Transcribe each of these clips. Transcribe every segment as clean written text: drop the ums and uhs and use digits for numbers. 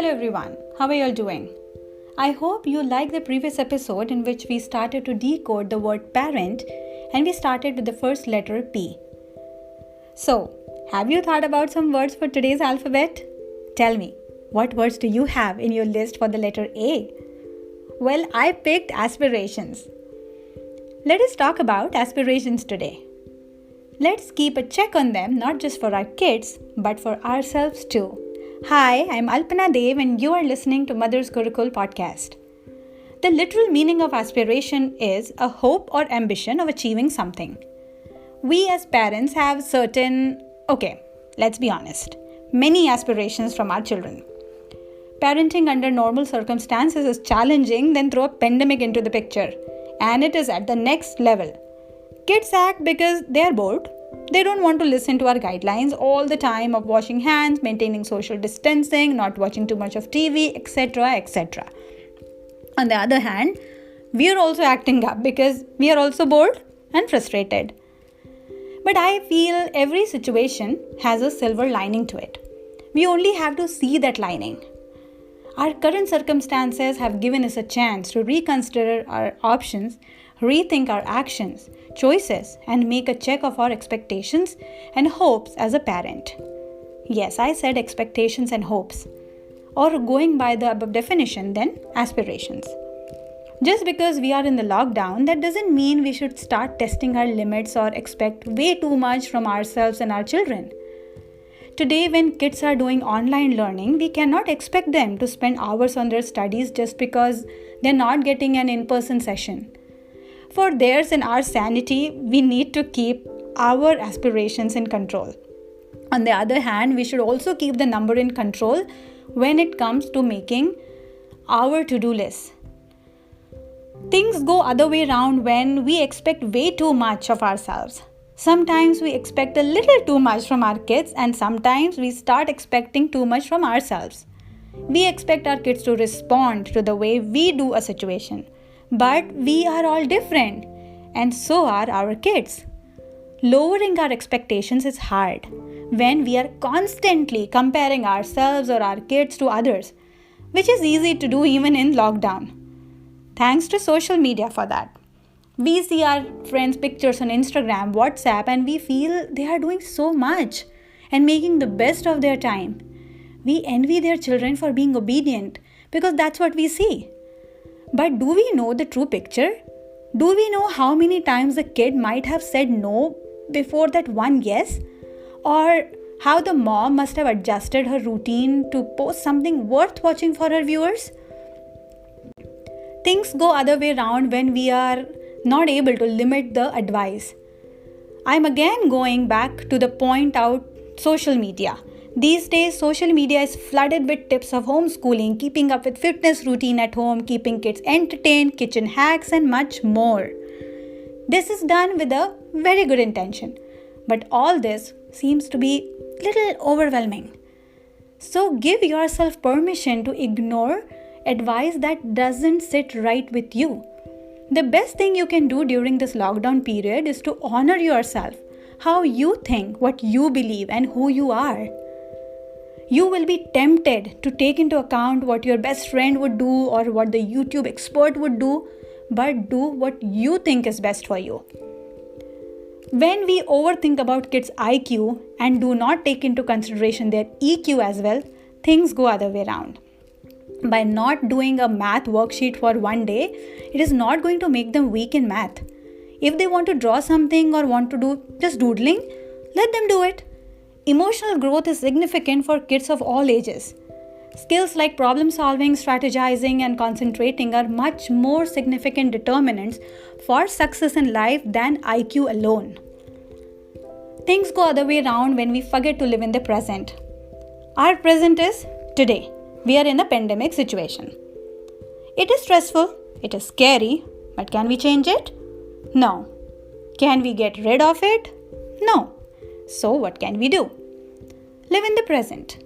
Hello everyone, how are you all doing? I hope you liked the previous episode in which we started to decode the word parent and we started with the first letter P. So, have you thought about some words for today's alphabet? Tell me, what words do you have in your list for the letter A? Well, I picked aspirations. Let us talk about aspirations today. Let's keep a check on them, not just for our kids, but for ourselves too. Hi, I'm Alpana Dev and you are listening to Mother's Gurukul podcast. The literal meaning of aspiration is a hope or ambition of achieving something. We as parents have let's be honest, many aspirations from our children. Parenting under normal circumstances is challenging, then throw a pandemic into the picture, and it is at the next level. Kids act because they are bored. They don't want to listen to our guidelines all the time of washing hands, maintaining social distancing, not watching too much of TV, etc., etc. On the other hand, we are also acting up because we are also bored and frustrated. But I feel every situation has a silver lining to it. We only have to see that lining. Our current circumstances have given us a chance to reconsider our options, rethink our actions, choices, and make a check of our expectations and hopes as a parent. Yes, I said expectations and hopes. Or going by the above definition, then aspirations. Just because we are in the lockdown, that doesn't mean we should start testing our limits or expect way too much from ourselves and our children. Today, when kids are doing online learning, we cannot expect them to spend hours on their studies just because they're not getting an in-person session. For theirs and our sanity, we need to keep our aspirations in control. On the other hand, we should also keep the number in control when it comes to making our to-do list. Things go other way around when we expect way too much of ourselves. Sometimes we expect a little too much from our kids, and sometimes we start expecting too much from ourselves. We expect our kids to respond to the way we do a situation. But we are all different, and so are our kids. Lowering our expectations is hard when we are constantly comparing ourselves or our kids to others, which is easy to do even in lockdown. Thanks to social media for that. We see our friends' pictures on Instagram, WhatsApp, and we feel they are doing so much and making the best of their time. We envy their children for being obedient because that's what we see. But do we know the true picture? Do we know how many times the kid might have said no before that one yes? Or how the mom must have adjusted her routine to post something worth watching for her viewers? Things go other way around when we are not able to limit the advice. I'm again going back to the point out social media. These days, social media is flooded with tips of homeschooling, keeping up with fitness routine at home, keeping kids entertained, kitchen hacks, and much more. This is done with a very good intention, but all this seems to be a little overwhelming. So give yourself permission to ignore advice that doesn't sit right with you. The best thing you can do during this lockdown period is to honor yourself, how you think, what you believe, and who you are. You will be tempted to take into account what your best friend would do or what the YouTube expert would do, but do what you think is best for you. When we overthink about kids' IQ and do not take into consideration their EQ as well, things go other way around. By not doing a math worksheet for one day, it is not going to make them weak in math. If they want to draw something or want to do just doodling, let them do it. Emotional growth is significant for kids of all ages. Skills like problem solving, strategizing, and concentrating are much more significant determinants for success in life than IQ alone. Things go other way around when we forget to live in the present. Our present is today. We are in a pandemic situation. It is stressful, it is scary, but can we change it? No. Can we get rid of it? No. So what can we do? Live in the present.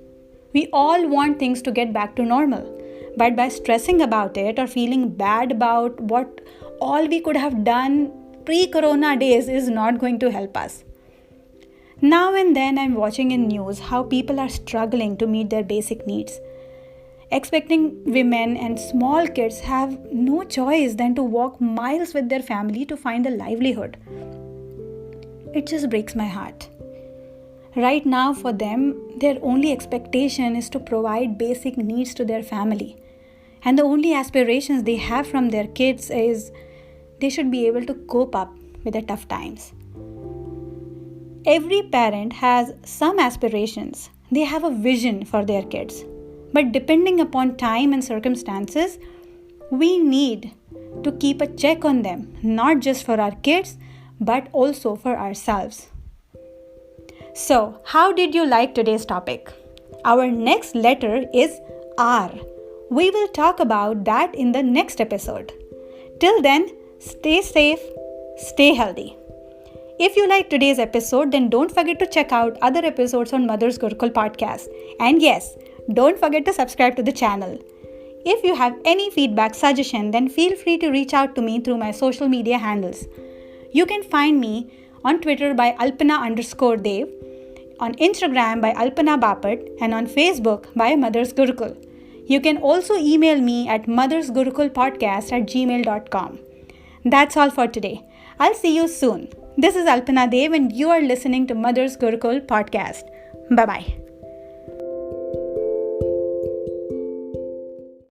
We all want things to get back to normal, but by stressing about it or feeling bad about what all we could have done pre-corona days is not going to help us. Now and then I'm watching in news how people are struggling to meet their basic needs. Expecting women and small kids have no choice than to walk miles with their family to find a livelihood. It just breaks my heart. Right now, for them, their only expectation is to provide basic needs to their family. And the only aspirations they have from their kids is they should be able to cope up with the tough times. Every parent has some aspirations. They have a vision for their kids. But depending upon time and circumstances, we need to keep a check on them, not just for our kids, but also for ourselves. So, how did you like today's topic? Our next letter is R. We will talk about that in the next episode. Till then, stay safe, stay healthy. If you liked today's episode, then don't forget to check out other episodes on Mother's Gurukul podcast. And yes, don't forget to subscribe to the channel. If you have any feedback, suggestion, then feel free to reach out to me through my social media handles. You can find me on Twitter by Alpana_Dev, on Instagram by Alpana Bapat, and on Facebook by Mother's Gurukul. You can also email me at mothersgurukulpodcast@gmail.com. That's all for today. I'll see you soon. This is Alpana Dev and you are listening to Mother's Gurukul podcast. Bye-bye.